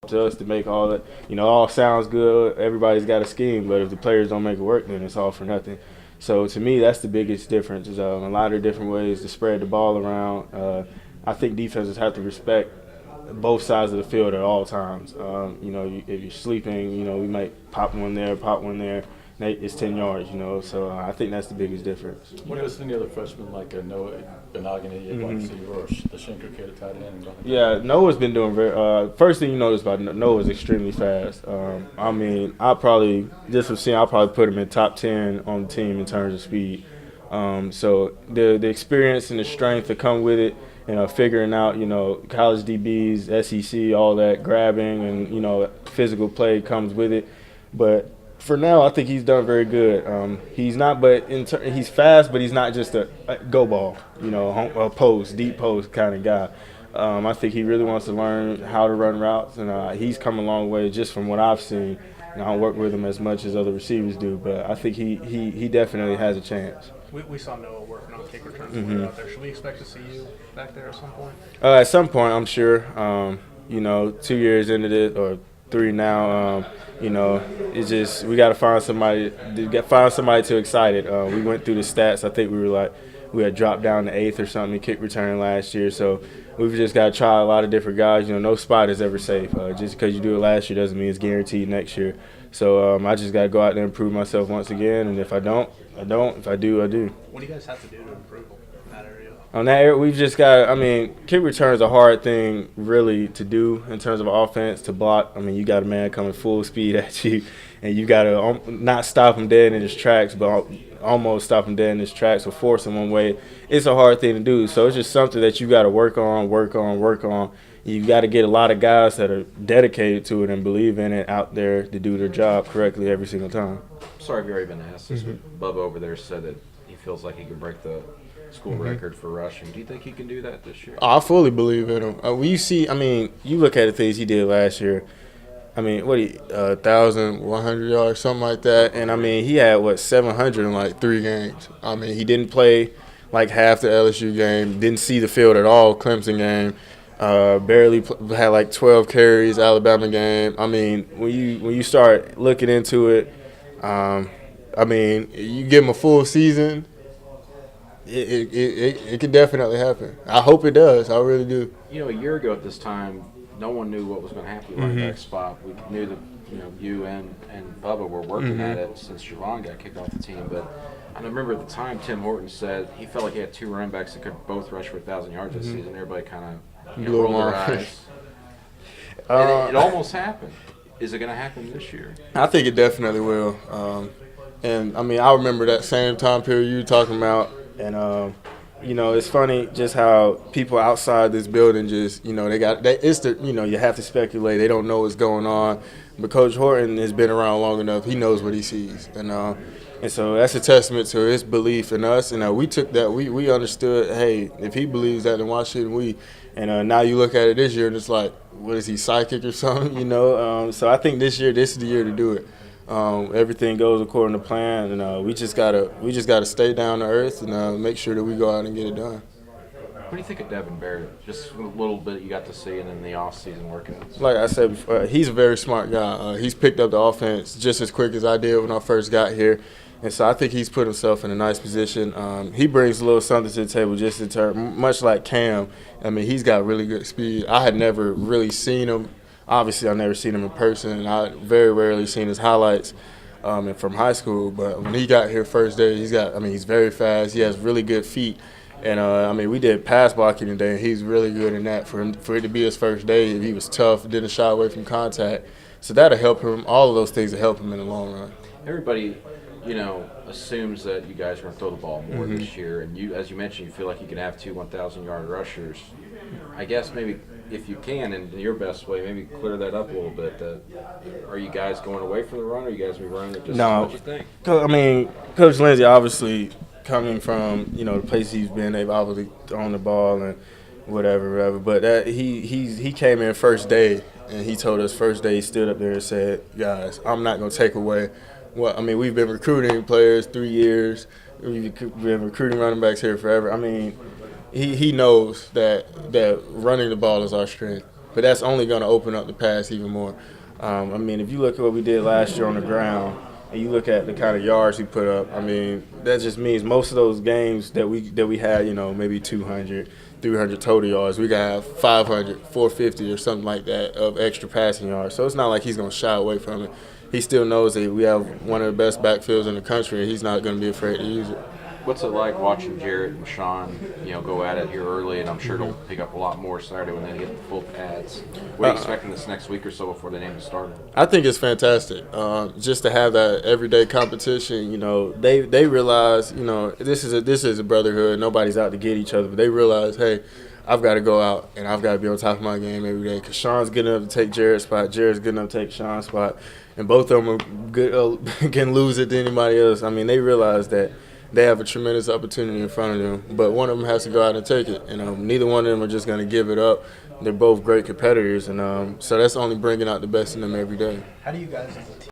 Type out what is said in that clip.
to us to make all that. All sounds good. Everybody's got a scheme, but if the players don't make it work, then it's all for nothing. So to me, that's the biggest difference. Is a lot of different ways to spread the ball around. I think defenses have to respect both sides of the field at all times. If you're sleeping, we might pop one there, pop one there. It's 10 yards, So I think that's the biggest difference. What is any other freshmen like Noah Benogany, or the Schenker kid at tight end? Yeah, Noah's been doing very. First thing you notice about Noah is extremely fast. I'll probably put him in top 10 on the team in terms of speed. So the experience and the strength that come with it, figuring out, college DBs, SEC, all that grabbing and physical play comes with it, but. For now, I think he's done very good. He's not, but he's fast, but he's not just a go ball, a post, deep post kind of guy. I think he really wants to learn how to run routes, and he's come a long way just from what I've seen. I don't work with him as much as other receivers do, but I think he definitely has a chance. We saw Noah working on kick returns out there. Should we expect to see you back there at some point? At some point, I'm sure. 2 years into this, or 3 now. It's just we got to find somebody to excite it. We went through the stats. I think we had dropped down to 8th or something in kick return last year. So we've just got to try a lot of different guys. No spot is ever safe. Just because you do it last year doesn't mean it's guaranteed next year. So I just got to go out there and prove myself once again. And if I don't, I don't. If I do, I do. What do you guys have to do to improve in that area? On that area, we've just got kick return is a hard thing really to do in terms of offense, to block. You got a man coming full speed at you, and you got to not stop him dead in his tracks, but almost stop him dead in his tracks or force him one way. It's a hard thing to do. So it's just something that you got to work on. You got to get a lot of guys that are dedicated to it and believe in it out there to do their job correctly every single time. Sorry if you already been asked this, but Bubba over there said that he feels like he can break the school record for rushing. Do you think he can do that this year? I fully believe in him. You look at the things he did last year. 1,100 yards, something like that. And, he had, 700 in, 3 games. He didn't play, half the LSU game, didn't see the field at all, Clemson game. Barely had, 12 carries, Alabama game. When you start looking into it, you give him a full season, it could definitely happen. I hope it does. I really do. A year ago at this time, no one knew what was going to happen at running back spot. We knew that you and Bubba were working at it since Javon got kicked off the team. But I remember at the time Tim Horton said he felt like he had 2 running backs that could both rush for 1,000 yards this season. Everybody kind of rolled their eyes. It almost happened. Is it going to happen this year? I think it definitely will. I remember that same time period you were talking about. And, it's funny just how people outside this building just, you have to speculate. They don't know what's going on. But Coach Horton has been around long enough. He knows what he sees. And so that's a testament to his belief in us. And we took that. We understood, hey, if he believes that, then why shouldn't we? And now you look at it this year, and it's like, what is he, psychic or something, So I think this is the year to do it. Everything goes according to plan, and we just gotta stay down to earth and make sure that we go out and get it done. What do you think of Devin Barrett? Just a little bit you got to see, and in the off season working. Like I said before, he's a very smart guy. He's picked up the offense just as quick as I did when I first got here, and so I think he's put himself in a nice position. He brings a little something to the table, just in terms, much like Cam. He's got really good speed. I had never really seen him. Obviously, I've never seen him in person, and I very rarely seen his highlights from high school. But when he got here first day, he's very fast. He has really good feet. And, we did pass blocking today, and he's really good in that. For it to be his first day, he was tough, didn't shy away from contact. So that'll help him. All of those things will help him in the long run. Everybody, assumes that you guys are going to throw the ball more this year. And you, as you mentioned, you feel like you can have 2 1,000-yard rushers. I guess maybe if you can, in your best way, maybe clear that up a little bit. Are you guys going away from the run, or are you guys be running it just as much as you think? Coach Lindsey, obviously, coming from, the place he's been, they've obviously thrown the ball and whatever. But he came in first day, and he told us first day he stood up there and said, guys, I'm not going to take away we've been recruiting players 3 years. We've been recruiting running backs here forever. He knows that running the ball is our strength. but that's only going to open up the pass even more. I mean, if you look at what we did last year on the ground, and you look at the kind of yards we put up, I mean, that just means most of those games that we had, maybe 200, 300 total yards, we got 500, 450 or something like that of extra passing yards. So it's not like he's going to shy away from it. He still knows that we have one of the best backfields in the country, and he's not going to be afraid to use it. What's it like watching Jarrett and Sean, go at it here early, and I'm sure they'll pick up a lot more Saturday when they get the full pads. What are you expecting this next week or so before they name the starter? I think it's fantastic. Just to have that everyday competition, they realize, this is a brotherhood. Nobody's out to get each other, but they realize, hey, I've got to go out and I've got to be on top of my game every day. Because Sean's good enough to take Jarrett's spot, Jarrett's good enough to take Sean's spot, and both of them are good, can lose it to anybody else. I mean, they realize that they have a tremendous opportunity in front of them, but one of them has to go out and take it. Neither one of them are just going to give it up. They're both great competitors, and so that's only bringing out the best in them every day. How do you guys as a team